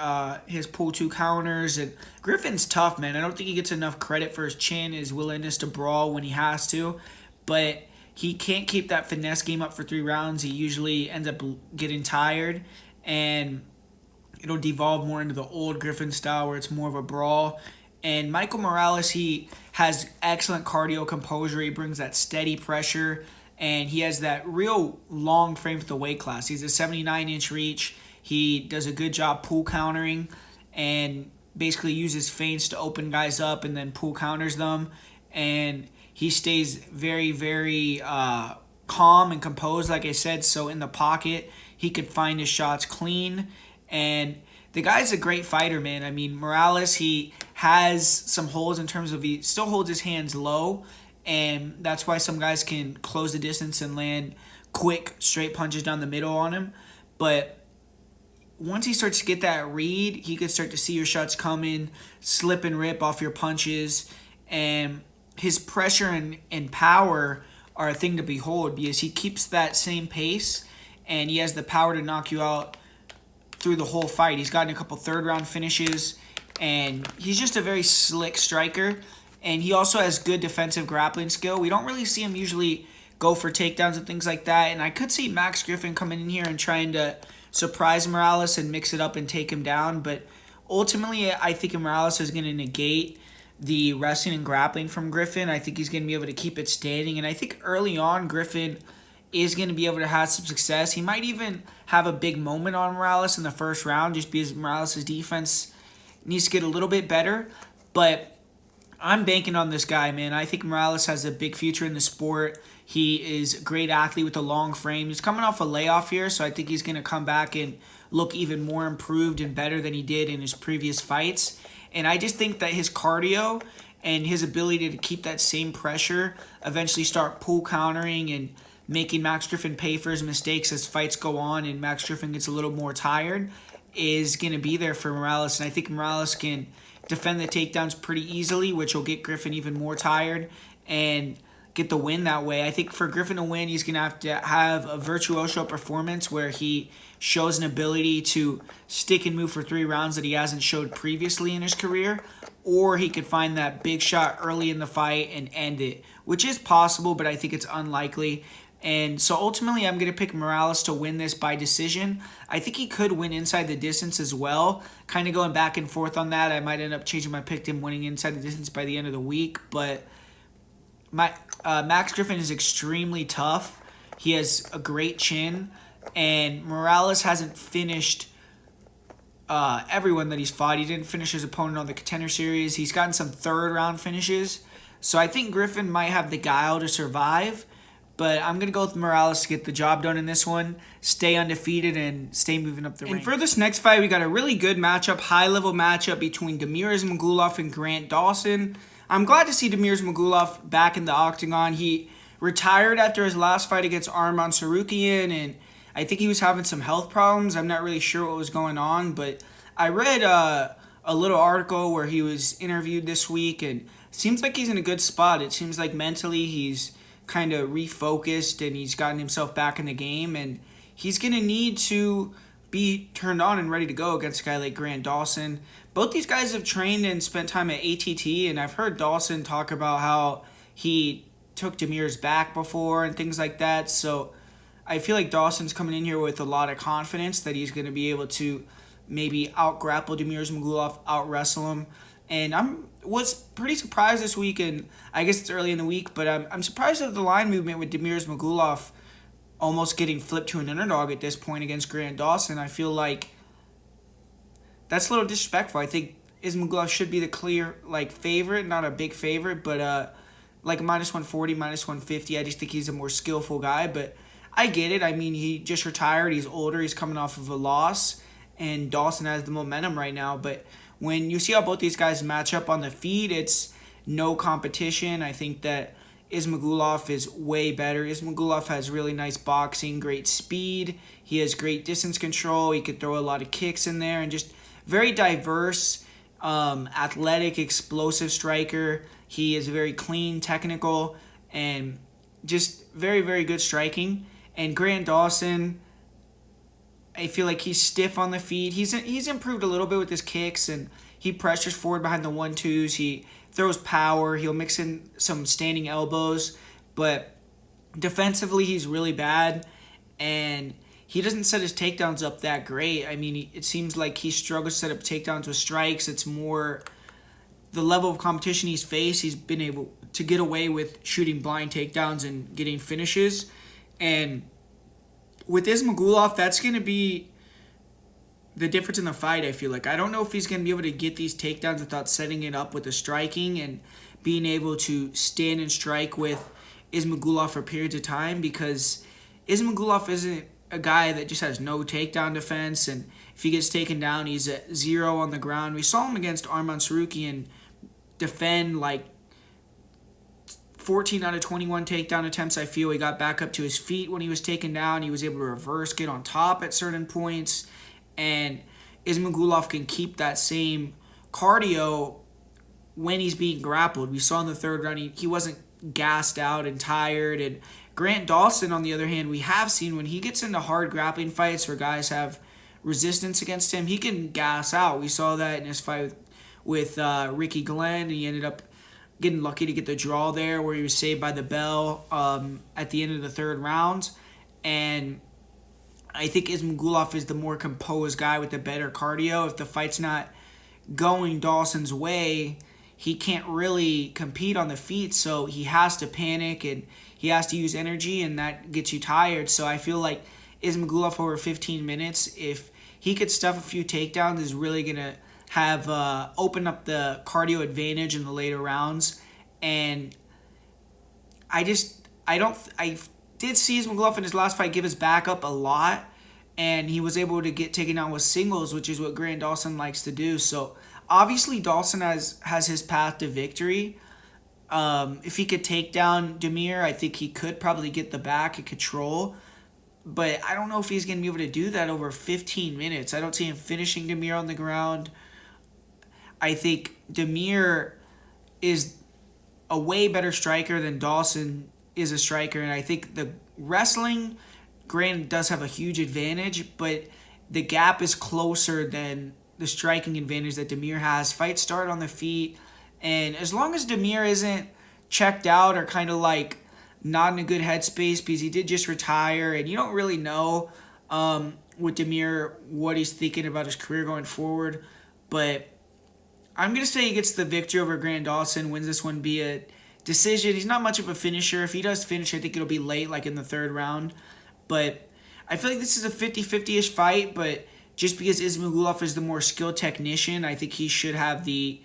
his pull 2 counters. And Griffin's tough, man. I don't think he gets enough credit for his chin, his willingness to brawl when he has to. But he can't keep that finesse game up for 3 rounds. He usually ends up getting tired, and it'll devolve more into the old Griffin style where it's more of a brawl. And Michael Morales, he has excellent cardio composure. He brings that steady pressure, and he has that real long frame for the weight class. He's a 79-inch reach. He does a good job pull countering and basically uses feints to open guys up and then pull counters them. And he stays very, very calm and composed, like I said. So in the pocket, he could find his shots clean. And the guy's a great fighter, man. I mean, Morales, he has some holes in terms of he still holds his hands low. And that's why some guys can close the distance and land quick, straight punches down the middle on him. But once he starts to get that read, he could start to see your shots coming, slip and rip off your punches. And his pressure and power are a thing to behold, because he keeps that same pace, and he has the power to knock you out through the whole fight. He's gotten a couple third-round finishes, and he's just a very slick striker. And he also has good defensive grappling skill. We don't really see him usually go for takedowns and things like that. And I could see Max Griffin coming in here and trying to surprise Morales and mix it up and take him down. But ultimately, I think Morales is going to negate the wrestling and grappling from Griffin. I think he's going to be able to keep it standing. And I think early on, Griffin is going to be able to have some success. He might even have a big moment on Morales in the first round, just because Morales' defense needs to get a little bit better. But I'm banking on this guy, man. I think Morales has a big future in the sport. He is a great athlete with a long frame. He's coming off a layoff here, so I think he's going to come back and look even more improved and better than he did in his previous fights. And I just think that his cardio and his ability to keep that same pressure, eventually start pull countering and making Max Griffin pay for his mistakes as fights go on and Max Griffin gets a little more tired, is going to be there for Morales. And I think Morales can defend the takedowns pretty easily, which will get Griffin even more tired. And get the win that way. I think for Griffin to win, he's going to have a virtuoso performance where he shows an ability to stick and move for 3 rounds that he hasn't showed previously in his career, or he could find that big shot early in the fight and end it, which is possible, but I think it's unlikely. And so ultimately, I'm going to pick Morales to win this by decision. I think he could win inside the distance as well. Kind of going back and forth on that. I might end up changing my pick to him winning inside the distance by the end of the week, but Max Griffin is extremely tough. He has a great chin, and Morales hasn't finished everyone that he's fought. He didn't finish his opponent on the Contender Series. He's gotten some third-round finishes. So I think Griffin might have the guile to survive, but I'm going to go with Morales to get the job done in this one, stay undefeated, and stay moving up the ranks. And for this next fight, we got a really good matchup, high-level matchup between Damir Ismagulov and Grant Dawson. I'm glad to see Damir Ismagulov back in the octagon. He retired after his last fight against Arman Tsarukyan, and I think he was having some health problems. I'm not really sure what was going on, but I read a little article where he was interviewed this week, and it seems like he's in a good spot. It seems like mentally he's kind of refocused, and he's gotten himself back in the game, and he's going to need to be turned on and ready to go against a guy like Grant Dawson. Both these guys have trained and spent time at ATT, and I've heard Dawson talk about how he took Damir's back before and things like that. So I feel like Dawson's coming in here with a lot of confidence that he's going to be able to maybe out-grapple Damir Ismagulov, out-wrestle him. And was pretty surprised this week, and I guess it's early in the week, but I'm surprised at the line movement with Damir Ismagulov almost getting flipped to an underdog at this point against Grant Dawson. I feel like that's a little disrespectful. I think Ismagulov should be the clear favorite, not a big favorite, but like minus 140, minus 150. I just think he's a more skillful guy, but I get it. I mean, he just retired. He's older. He's coming off of a loss, and Dawson has the momentum right now. But when you see how both these guys match up on the feet, it's no competition. I think that Ismagulov is way better. Ismagulov has really nice boxing, great speed. He has great distance control. He could throw a lot of kicks in there, and just very diverse, athletic, explosive striker. He is very clean, technical, and just very, very good striking. And Grant Dawson, I feel like he's stiff on the feet. He's improved a little bit with his kicks, and he pressures forward behind the 1-2s. He throws power. He'll mix in some standing elbows, but defensively he's really bad, and he doesn't set his takedowns up that great. I mean, it seems like he struggles to set up takedowns with strikes. It's more the level of competition he's faced. He's been able to get away with shooting blind takedowns and getting finishes. And with Ismagulov, that's going to be the difference in the fight, I feel like. I don't know if he's going to be able to get these takedowns without setting it up with the striking and being able to stand and strike with Ismagulov for periods of time, because Ismagulov isn't a guy that just has no takedown defense, and if he gets taken down, he's at 0 on the ground. We saw him against Arman Tsarukyan defend 14 out of 21 takedown attempts. I feel he got back up to his feet when he was taken down. He was able to reverse, get on top at certain points, and Ismagulov can keep that same cardio when he's being grappled. We saw in the third round he wasn't gassed out and tired. And Grant Dawson, on the other hand, we have seen when he gets into hard grappling fights where guys have resistance against him, he can gas out. We saw that in his fight with Ricky Glenn, and he ended up getting lucky to get the draw there where he was saved by the bell at the end of the third round. And I think Ismagulov is the more composed guy with the better cardio. If the fight's not going Dawson's way, he can't really compete on the feet, so he has to panic and he has to use energy, and that gets you tired. So I feel like Ismagulov over 15 minutes, if he could stuff a few takedowns, is really going to have open up the cardio advantage in the later rounds. And I did see Ismagulov in his last fight give his back up a lot, and he was able to get taken down with singles, which is what Grant Dawson likes to do. So obviously Dawson has his path to victory. If he could take down Damir, I think he could probably get the back and control. But I don't know if he's going to be able to do that over 15 minutes. I don't see him finishing Damir on the ground. I think Damir is a way better striker than Dawson is a striker, and I think the wrestling, granted, does have a huge advantage, but the gap is closer than the striking advantage that Damir has. Fights start on the feet, and as long as Damir isn't checked out or kind of like not in a good headspace because he did just retire, and you don't really know with Damir what he's thinking about his career going forward, but I'm going to say he gets the victory over Grant Dawson, wins this one via decision. He's not much of a finisher. If he does finish, I think it'll be late, like in the third round. But I feel like this is a 50-50-ish fight, but just because Ismagulov is the more skilled technician, I think he should have the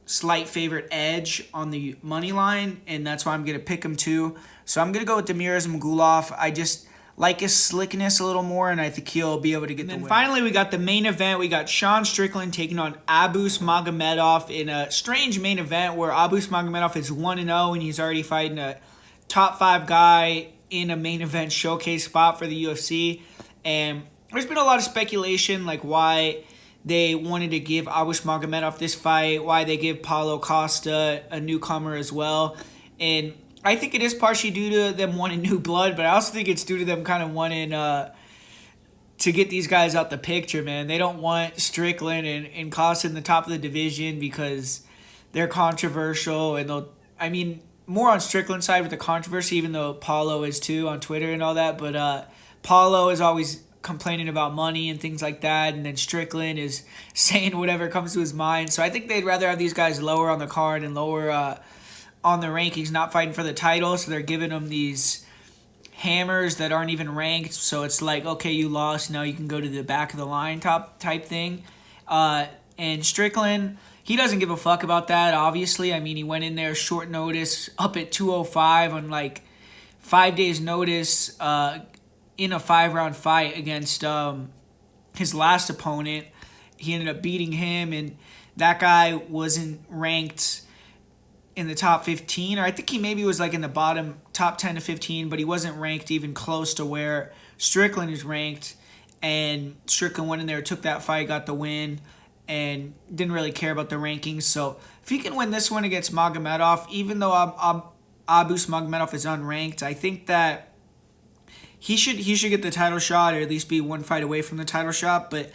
slight favorite edge on the money line, and that's why I'm going to pick him too. So I'm going to go with Damir Ismagulov. I just like his slickness a little more, and I think he'll be able to get the win. And finally, we got the main event. We got Sean Strickland taking on Abus Magomedov in a strange main event where Abus Magomedov is 1-0, and he's already fighting a top 5 guy in a main event showcase spot for the UFC. And there's been a lot of speculation, like why they wanted to give Abus Magomedov this fight, why they give Paulo Costa a newcomer as well. And I think it is partially due to them wanting new blood, but I also think it's due to them kind of wanting to get these guys out the picture, man. They don't want Strickland and Costa in the top of the division because they're controversial, and more on Strickland's side with the controversy, even though Paulo is too on Twitter and all that, but Paulo is always complaining about money and things like that, and then Strickland is saying whatever comes to his mind. So I think they'd rather have these guys lower on the card and lower on the rankings, not fighting for the title, so they're giving them these hammers that aren't even ranked, so it's like, okay, you lost, now you can go to the back of the line type thing. And Strickland, he doesn't give a fuck about that, obviously. I mean, he went in there short notice, up at 205 on like 5 days notice in a 5-round fight against his last opponent. He ended up beating him, and that guy wasn't ranked in the top 15, or I think he maybe was like in the bottom top 10 to 15, but he wasn't ranked even close to where Strickland is ranked. And Strickland went in there, took that fight, got the win, and didn't really care about the rankings. So if he can win this one against Magomedov, even though Abus Magomedov is unranked, I think that he should get the title shot, or at least be one fight away from the title shot. But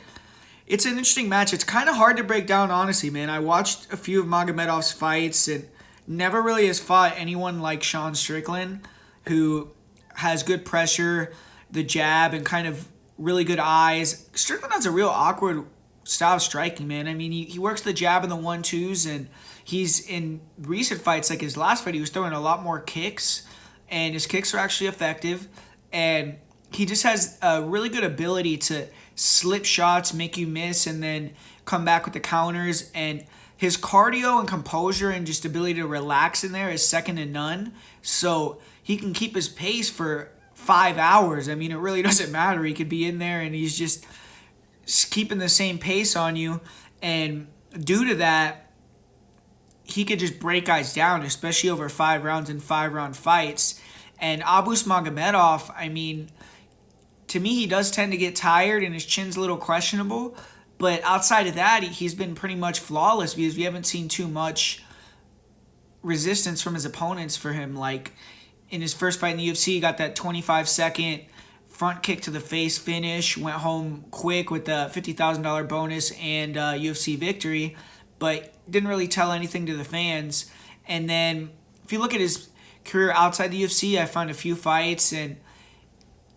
it's an interesting match. It's kind of hard to break down, honestly, man. I watched a few of Magomedov's fights and never really has fought anyone like Sean Strickland, who has good pressure, the jab, and kind of really good eyes. Strickland has a real awkward style of striking, man. I mean, he works the jab and the 1-2s, and he's in recent fights, like his last fight, he was throwing a lot more kicks, and his kicks are actually effective. And he just has a really good ability to slip shots, make you miss, and then come back with the counters. And his cardio and composure and just ability to relax in there is second to none. So he can keep his pace for 5 hours. I mean, it really doesn't matter. He could be in there and he's just keeping the same pace on you. And due to that, he could just break guys down, especially over 5 rounds and 5-round fights. And Abus Magomedov, I mean, to me, he does tend to get tired and his chin's a little questionable. But outside of that, he's been pretty much flawless because we haven't seen too much resistance from his opponents for him. Like in his first fight in the UFC, he got that 25-second front kick to the face finish, went home quick with the $50,000 bonus and UFC victory, but didn't really tell anything to the fans. And then if you look at his career outside the UFC, I found a few fights, and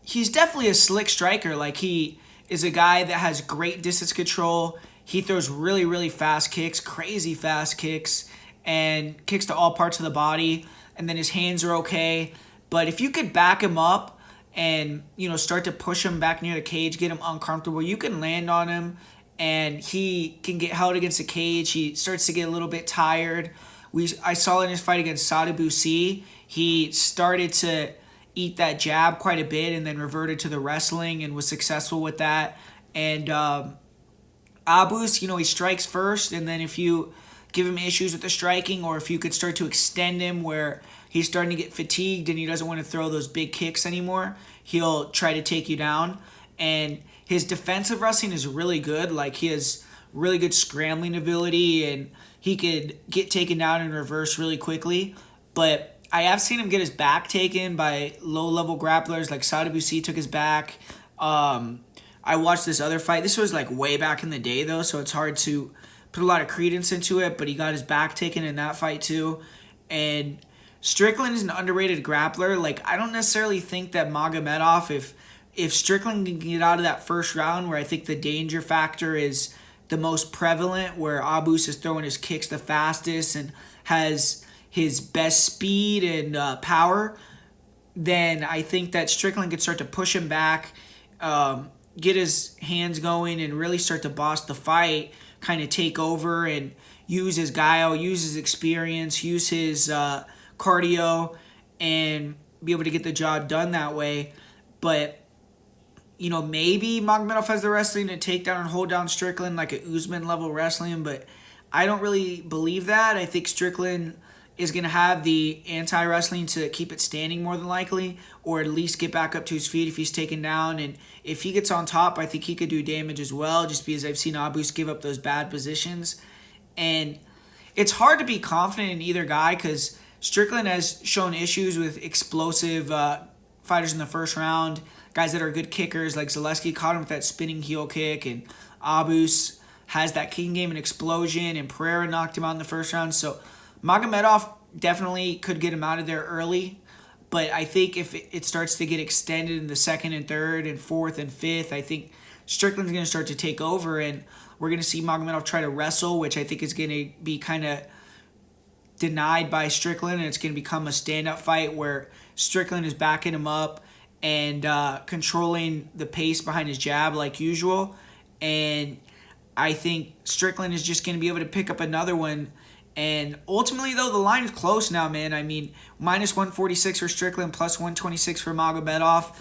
he's definitely a slick striker. Like, he is a guy that has great distance control. He throws really, really fast kicks, crazy fast kicks, and kicks to all parts of the body. And then his hands are okay. But if you could back him up and, start to push him back near the cage, get him uncomfortable, you can land on him, and he can get held against the cage. He starts to get a little bit tired. I saw in his fight against Saint-Denis, he started to eat that jab quite a bit and then reverted to the wrestling and was successful with that. And Abus, he strikes first, and then if you give him issues with the striking, or if you could start to extend him where he's starting to get fatigued and he doesn't want to throw those big kicks anymore, he'll try to take you down. And his defensive wrestling is really good. Like, he has really good scrambling ability, and he could get taken down in reverse really quickly. But I have seen him get his back taken by low-level grapplers, like Saint-Denis took his back. I watched this other fight. This was like way back in the day, though, so it's hard to put a lot of credence into it, but he got his back taken in that fight, too. And Strickland is an underrated grappler. Like, I don't necessarily think that Magomedov, if Strickland can get out of that first round, where I think the danger factor is the most prevalent, where Abus is throwing his kicks the fastest and has his best speed and power, then I think that Strickland could start to push him back, get his hands going, and really start to boss the fight, kind of take over and use his guile, use his experience, use his cardio, and be able to get the job done that way. But, you know, maybe Magomedov has the wrestling to take down and hold down Strickland, like a Usman-level wrestling, but I don't really believe that. I think Strickland is going to have the anti-wrestling to keep it standing more than likely, or at least get back up to his feet if he's taken down. And if he gets on top, I think he could do damage as well, just because I've seen Abus give up those bad positions. And it's hard to be confident in either guy, because Strickland has shown issues with explosive fighters in the first round, guys that are good kickers, like Zaleski caught him with that spinning heel kick, and Abus has that kicking game and explosion, and Ferreira knocked him out in the first round. So Magomedov definitely could get him out of there early, but I think if it starts to get extended in the second and third and fourth and fifth, I think Strickland's going to start to take over, and we're going to see Magomedov try to wrestle, which I think is going to be kind of denied by Strickland, and it's going to become a stand-up fight where Strickland is backing him up and controlling the pace behind his jab like usual. And I think Strickland is just going to be able to pick up another one. And ultimately, though, the line is close now, man. I mean, minus 146 for Strickland, plus 126 for Magomedov.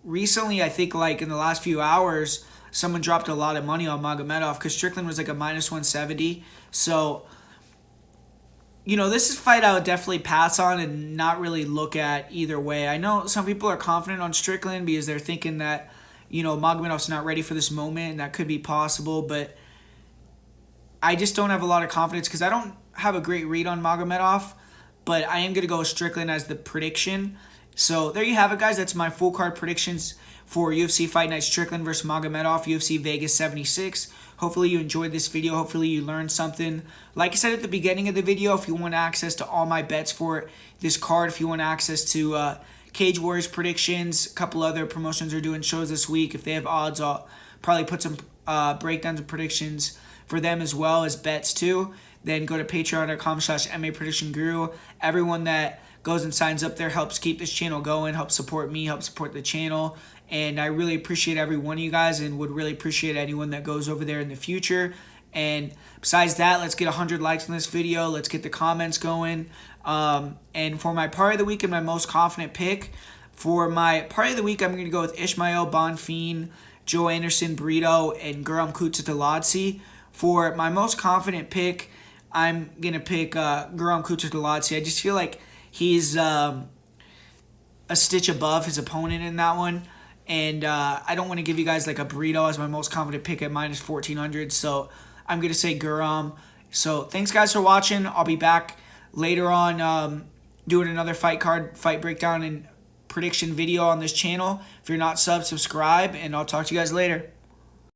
Recently, I think, like, in the last few hours, someone dropped a lot of money on Magomedov because Strickland was like a minus 170. So, you know, this is a fight I would definitely pass on and not really look at either way. I know some people are confident on Strickland because they're thinking that, you know, Magomedov's not ready for this moment, and that could be possible, but I just don't have a lot of confidence because I don't have a great read on Magomedov, but I am going to go with Strickland as the prediction. So there you have it, guys. That's my full card predictions for UFC Fight Night Strickland versus Magomedov, UFC Vegas 76. Hopefully you enjoyed this video. Hopefully you learned something. Like I said at the beginning of the video, if you want access to all my bets for this card, if you want access to Cage Warriors predictions, a couple other promotions are doing shows this week. If they have odds, I'll probably put some breakdowns and predictions for them as well as bets too. Then go to patreon.com/MAPredictionGuru. Everyone that goes and signs up there helps keep this channel going, helps support me, helps support the channel. And I really appreciate every one of you guys, and would really appreciate anyone that goes over there in the future. And besides that, let's get 100 likes on this video. Let's get the comments going. And for my part of the week and my most confident pick, for my part of the week, I'm going to go with Ismael, Bonfim, Joanderson, Brito, and Guram Kutateladze. For my most confident pick, I'm going to pick Guram Kutateladze. I just feel like he's a stitch above his opponent in that one. And I don't want to give you guys like a Brito as my most confident pick at minus 1,400. So I'm going to say Guram. So thanks, guys, for watching. I'll be back later on doing another fight breakdown and prediction video on this channel. If you're not subscribe, and I'll talk to you guys later.